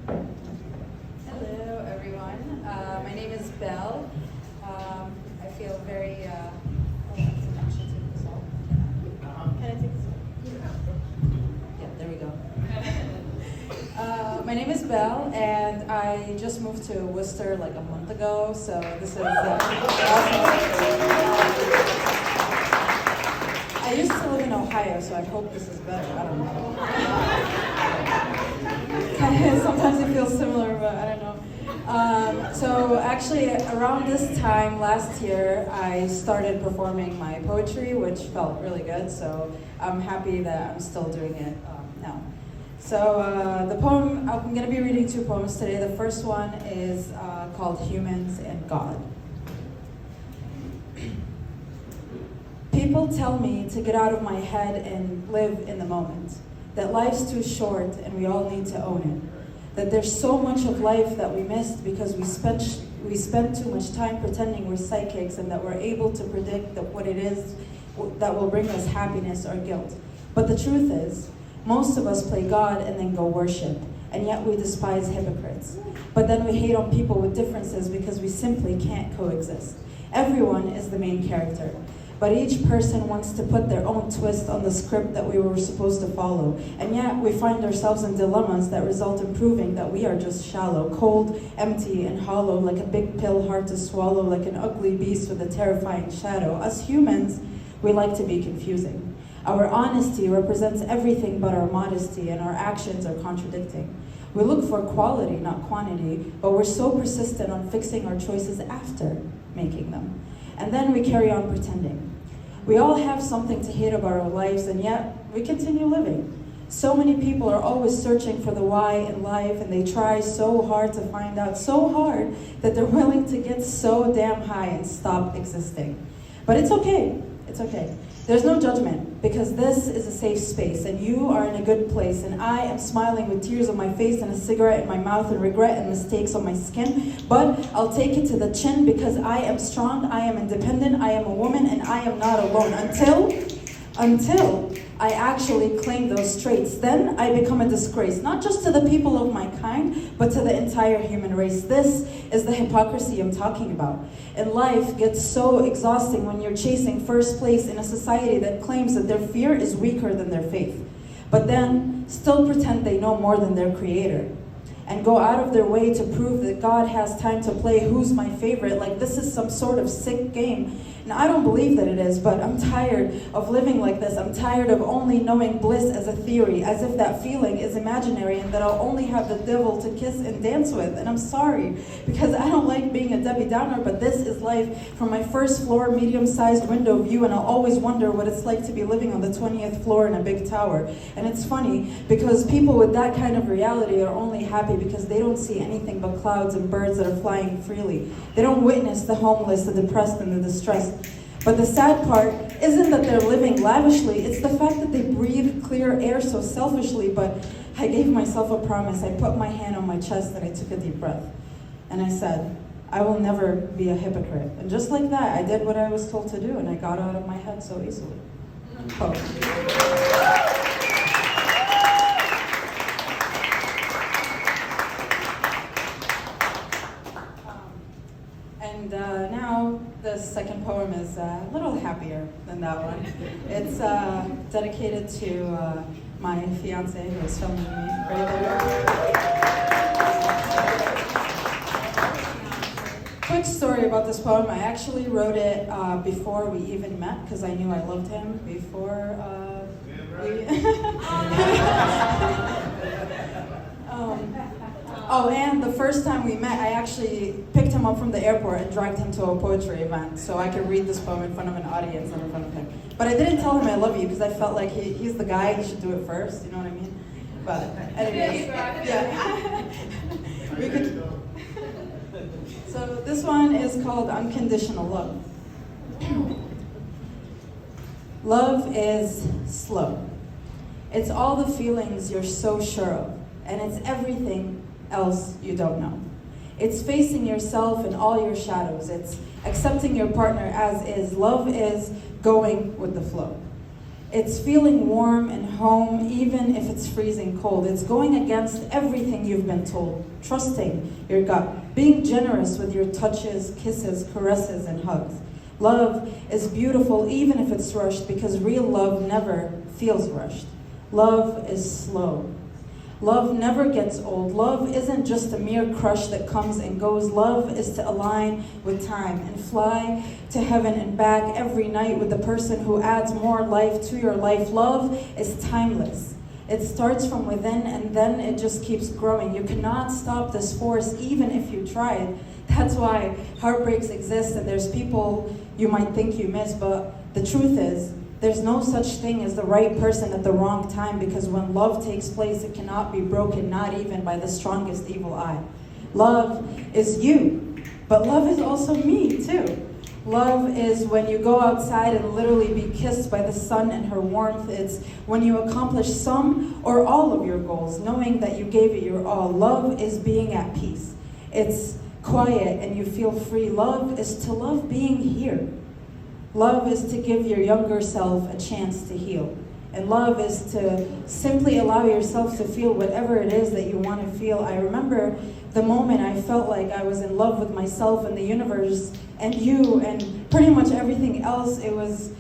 Hello, everyone. My name is Belle. I feel very. Can I take this off? Can I take this off? Yeah, there we go. My name is Belle, and I just moved to Worcester like a month ago, so this is awesome. I used to live in Ohio, so I hope this is better. I don't know. Sometimes it feels similar, but I don't know. So actually, around this time last year, I started performing my poetry, which felt really good. So I'm happy that I'm still doing it now. So the poem, I'm going to be reading two poems today. The first one is called Humans and God. People tell me to get out of my head and live in the moment. That life's too short and we all need to own it. That there's so much of life that we missed because we spent too much time pretending we're psychics and that we're able to predict that what it is that will bring us happiness or guilt. But the truth is, most of us play God and then go worship, and yet we despise hypocrites. But then we hate on people with differences because we simply can't coexist. Everyone is the main character. But each person wants to put their own twist on the script that we were supposed to follow. And yet we find ourselves in dilemmas that result in proving that we are just shallow, cold, empty, and hollow, like a big pill hard to swallow, like an ugly beast with a terrifying shadow. Us humans, we like to be confusing. Our honesty represents everything but our modesty, and our actions are contradicting. We look for quality, not quantity, but we're so persistent on fixing our choices after making them. And then we carry on pretending. We all have something to hate about our lives, and yet we continue living. So many people are always searching for the why in life, and they try so hard to find out, so hard that they're willing to get so damn high and stop existing. But it's okay. It's okay. There's no judgment, because this is a safe space, and you are in a good place, and I am smiling with tears on my face and a cigarette in my mouth and regret and mistakes on my skin, but I'll take it to the chin because I am strong, I am independent, I am a woman, and I am not alone until I actually claim those traits. Then I become a disgrace, not just to the people of my kind, but to the entire human race. This is the hypocrisy I'm talking about. And life gets so exhausting when you're chasing first place in a society that claims that their fear is weaker than their faith, but then still pretend they know more than their creator, and go out of their way to prove that God has time to play who's my favorite, like this is some sort of sick game. And I don't believe that it is, but I'm tired of living like this. I'm tired of only knowing bliss as a theory, as if that feeling is imaginary and that I'll only have the devil to kiss and dance with. And I'm sorry, because I don't like being a Debbie Downer, but this is life from my first floor, medium-sized window view, and I'll always wonder what it's like to be living on the 20th floor in a big tower. And it's funny, because people with that kind of reality are only happy because they don't see anything but clouds and birds that are flying freely. They don't witness the homeless, the depressed, and the distressed. But the sad part isn't that they're living lavishly, it's the fact that they breathe clear air so selfishly. But I gave myself a promise. I put my hand on my chest and I took a deep breath. And I said, I will never be a hypocrite. And just like that, I did what I was told to do, and I got out of my head so easily. And now the second poem is a little happier than that one. It's dedicated to my fiance who is filming me right there. Quick story about this poem. I actually wrote it before we even met because I knew I loved him before Oh, and the first time we met, I actually picked him up from the airport and dragged him to a poetry event so I could read this poem in front of an audience and in front of him. But I didn't tell him I love you because I felt like he's the guy, he should do it first, you know what I mean? But anyways, yeah. We could. So this one is called Unconditional Love. Love is slow. It's all the feelings you're so sure of, and it's everything else you don't know. It's facing yourself and all your shadows. It's accepting your partner as is. Love is going with the flow. It's feeling warm and home even if it's freezing cold. It's going against everything you've been told, trusting your gut, being generous with your touches, kisses, caresses, and hugs. Love is beautiful even if it's rushed, because real love never feels rushed. Love is slow. Love never gets old. Love isn't just a mere crush that comes and goes. Love is to align with time and fly to heaven and back every night with the person who adds more life to your life. Love is timeless. It starts from within and then it just keeps growing. You cannot stop this force even if you tried. That's why heartbreaks exist and there's people you might think you miss, but the truth is, there's no such thing as the right person at the wrong time, because when love takes place, it cannot be broken, not even by the strongest evil eye. Love is you, but love is also me too. Love is when you go outside and literally be kissed by the sun and her warmth. It's when you accomplish some or all of your goals, knowing that you gave it your all. Love is being at peace. It's quiet and you feel free. Love is to love being here. Love is to give your younger self a chance to heal. And love is to simply allow yourself to feel whatever it is that you want to feel. I remember the moment I felt like I was in love with myself and the universe and you and pretty much everything else. It was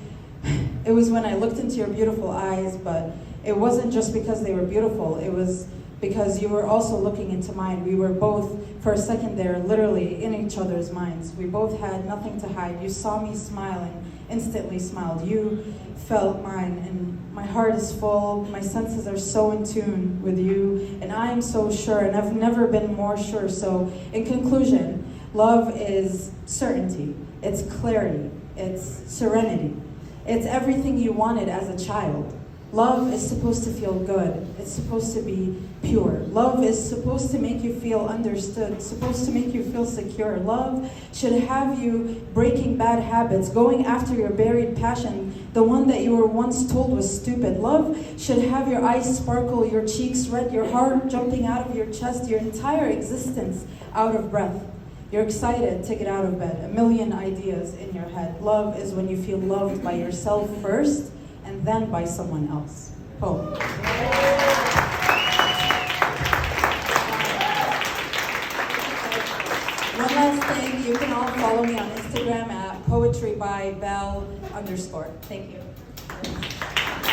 when I looked into your beautiful eyes, but it wasn't just because they were beautiful. It was because you were also looking into mine. We were both, for a second there, literally in each other's minds. We both had nothing to hide. You saw me smile and instantly smiled. You felt mine, and my heart is full. My senses are so in tune with you, and I am so sure, and I've never been more sure. So, in conclusion, love is certainty. It's clarity. It's serenity. It's everything you wanted as a child. Love is supposed to feel good. It's supposed to be pure. Love is supposed to make you feel understood. It's supposed to make you feel secure. Love should have you breaking bad habits, going after your buried passion, the one that you were once told was stupid. Love should have your eyes sparkle, your cheeks red, your heart jumping out of your chest, your entire existence out of breath. You're excited to get out of bed, a million ideas in your head. Love is when you feel loved by yourself first, and then by someone else. Poem. One last thing, you can all follow me on Instagram at poetry by Belle_. Thank you.